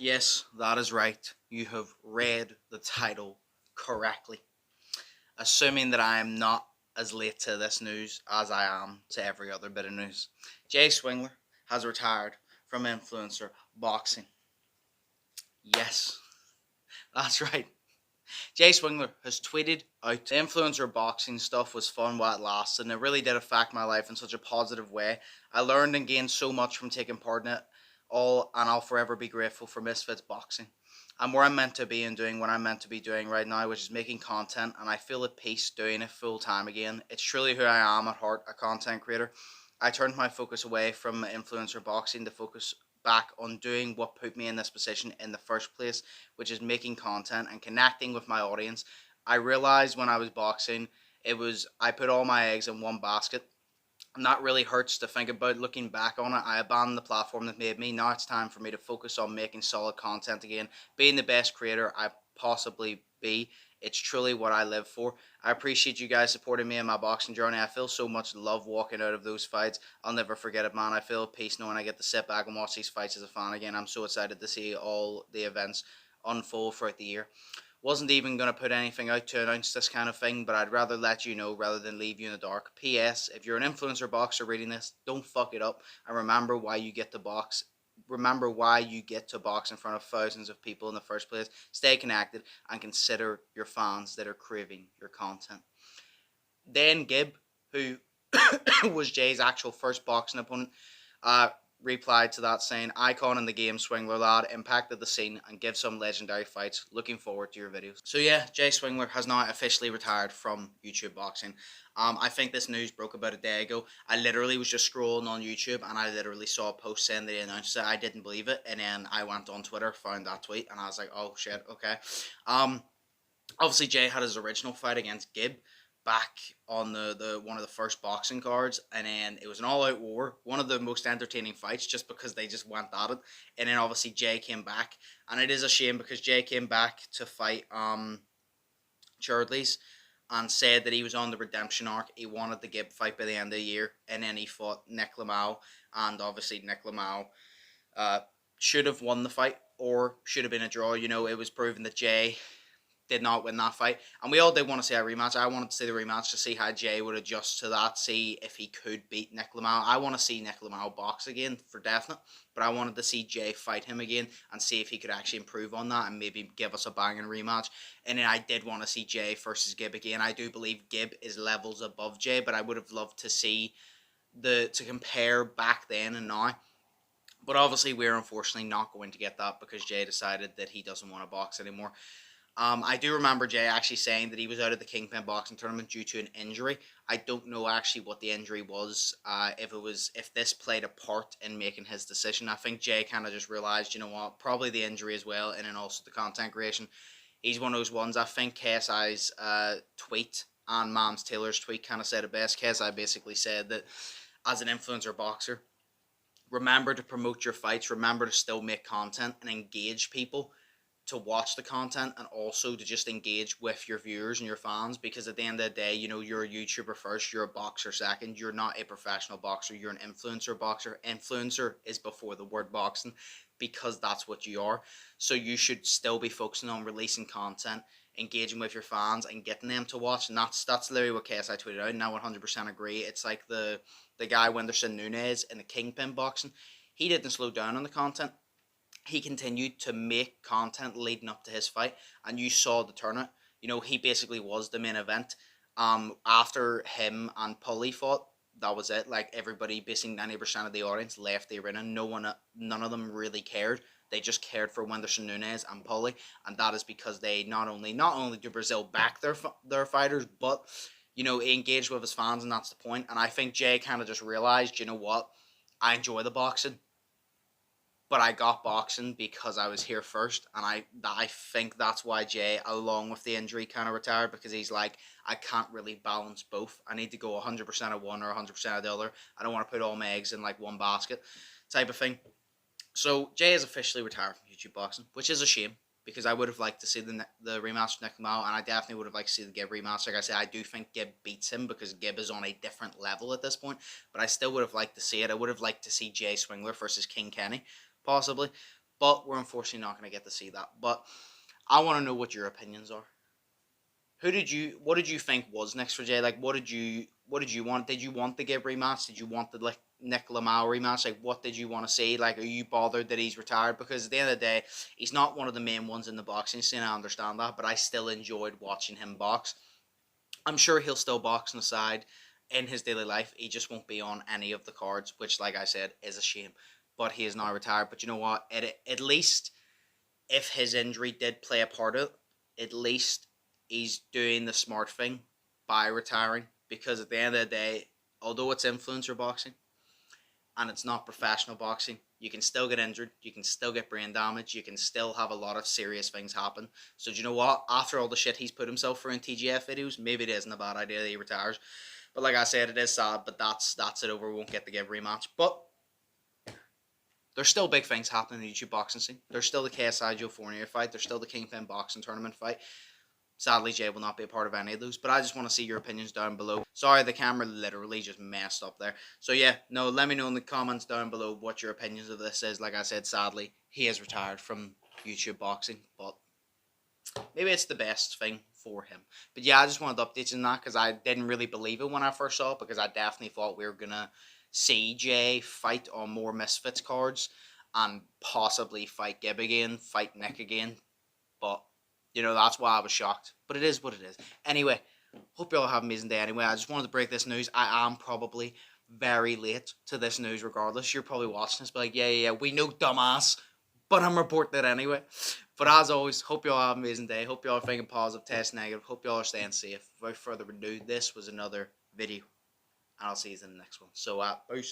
Yes, that is right. You have read the title correctly. Assuming that I am not as late to this news as I am to every other bit of news. Jay Swingler has retired from influencer boxing. Yes, that's right. Jay Swingler has tweeted out, the influencer boxing stuff was fun while it lasted, and it really did affect my life in such a positive way. I learned and gained so much from taking part in it all, and I'll forever be grateful for Misfits Boxing. I'm where I'm meant to be and doing what I'm meant to be doing right now, which is making content, and I feel at peace doing it full time again. It's truly who I am at heart, a content creator. I turned my focus away from influencer boxing to focus back on doing what put me in this position in the first place, which is making content and connecting with my audience. I realized when I was boxing, I put all my eggs in one basket, and that really hurts to think about. Looking back on it, I abandoned the platform that made me. Now it's time for me to focus on making solid content again, being the best creator I possibly be. It's truly what I live for. I appreciate you guys supporting me in my boxing journey. I feel so much love walking out of those fights. I'll never forget it, man. I feel peace knowing I get to sit back and watch these fights as a fan again. I'm so excited to see all the events unfold throughout the year. Wasn't even going to put anything out to announce this kind of thing, but I'd rather let you know rather than leave you in the dark. P.S. If you're an influencer boxer reading this, don't fuck it up and remember why you get to box. Remember why you get to box in front of thousands of people in the first place. Stay connected and consider your fans that are craving your content. Dan Gibb, who was Jay's actual first boxing opponent, replied to that saying, "Icon in the game, Swingler lad, impacted the scene and give some legendary fights. Looking forward to your videos." So yeah, Jay Swingler has now officially retired from YouTube boxing. I think this news broke about a day ago. I literally was just scrolling on YouTube and I literally saw a post saying they announced it. I didn't believe it, and then I went on Twitter, found that tweet, and I was like, oh shit, okay. Obviously Jay had his original fight against Gibb back on the one of the first boxing cards, and then it was an all-out war, one of the most entertaining fights just because they just went at it. And then obviously Jay came back, and it is a shame because Jay came back to fight Churdley's and said that he was on the redemption arc. He wanted the Gibb fight by the end of the year, and then he fought Nick Lamau, and obviously Nick Lamau should have won the fight or should have been a draw. You know, it was proven that Jay did not win that fight, and we all did want to see a rematch. I wanted to see the rematch to see how Jay would adjust to that, see if he could beat Nick Lamau. I want to see Nick Lamau box again for definite, but I wanted to see Jay fight him again and see if he could actually improve on that and maybe give us a banging rematch. And then I did want to see Jay versus Gibb again. I do believe Gibb is levels above Jay, but I would have loved to see to compare back then and now. But obviously we're unfortunately not going to get that because Jay decided that he doesn't want to box anymore. I do remember Jay actually saying that he was out of the Kingpin boxing tournament due to an injury. I don't know actually what the injury was, if this played a part in making his decision. I think Jay kind of just realized, you know what, probably the injury as well, and then also the content creation. He's one of those ones. I think KSI's tweet and Mams Taylor's tweet kind of said it best. KSI basically said that as an influencer boxer, remember to promote your fights, remember to still make content and engage people to watch the content, and also to just engage with your viewers and your fans, because at the end of the day, you know, you're a YouTuber first, you're a boxer second, you're not a professional boxer, you're an influencer boxer. Influencer is before the word boxing because that's what you are. So you should still be focusing on releasing content, engaging with your fans and getting them to watch, and that's literally what KSI tweeted out, and I 100% agree. It's like the guy Wenderson Nunes in the Kingpin boxing. He didn't slow down on the content. He continued to make content leading up to his fight, and you saw the turnout. You know, he basically was the main event. After him and Pulley fought, that was it. Like, everybody, basically 90% of the audience left the arena. None of them really cared. They just cared for Wenderson Nunes and Pulley, and that is because they not only do Brazil back their fighters, but you know, engaged with his fans, and that's the point. And I think Jay kind of just realized, you know what, I enjoy the boxing, but I got boxing because I was here first, and I think that's why Jay, along with the injury, kind of retired, because he's like, I can't really balance both. I need to go 100% of one or 100% of the other. I don't want to put all my eggs in like one basket type of thing. So Jay is officially retired from YouTube boxing, which is a shame, because I would have liked to see the rematch with Nick Lamau, and I definitely would have liked to see the Gibb rematch. Like I said, I do think Gibb beats him because Gibb is on a different level at this point, but I still would have liked to see it. I would have liked to see Jay Swingler versus King Kenny, possibly. But we're unfortunately not going to get to see that. But I want to know what your opinions are. What did you think was next for Jay? Like, what did you want? Did you want the Gib rematch? Did you want the like Nick Lamau rematch? Like, what did you want to see? Like, are you bothered that he's retired? Because at the end of the day, he's not one of the main ones in the boxing scene. I understand that, but I still enjoyed watching him box. I'm sure he'll still box on the side in his daily life. He just won't be on any of the cards, which, like I said, is a shame. But he is now retired. But you know what? At least if his injury did play a part of it, at least he's doing the smart thing by retiring. Because at the end of the day, although it's influencer boxing and it's not professional boxing, you can still get injured, you can still get brain damage, you can still have a lot of serious things happen. So do you know what? After all the shit he's put himself through in TGF videos, maybe it isn't a bad idea that he retires. But like I said, it is sad, but that's it over. We won't get the Gib rematch. But there's still big things happening in the YouTube boxing scene. There's still the KSI Joe Fournier fight. There's still the Kingpin boxing tournament fight. Sadly, Jay will not be a part of any of those, but I just want to see your opinions down below. Sorry, the camera literally just messed up there. So yeah, no, let me know in the comments down below what your opinions of this is. Like I said, sadly, he is retired from YouTube boxing, but maybe it's the best thing for him. But yeah, I just wanted to update you on that because I didn't really believe it when I first saw it, because I definitely thought we were going to see Jay fight on more Misfits cards and possibly fight Gib again, fight Nick again. But you know, that's why I was shocked. But it is what it is. Anyway, hope you all have an amazing day anyway. I just wanted to break this news. I am probably very late to this news regardless. You're probably watching this, but like, yeah, we know, dumbass. But I'm reporting it anyway. But as always, hope you all have an amazing day. Hope you all are thinking positive, test negative. Hope you all are staying safe. Without further ado, this was another video. And I'll see you in the next one. So, peace.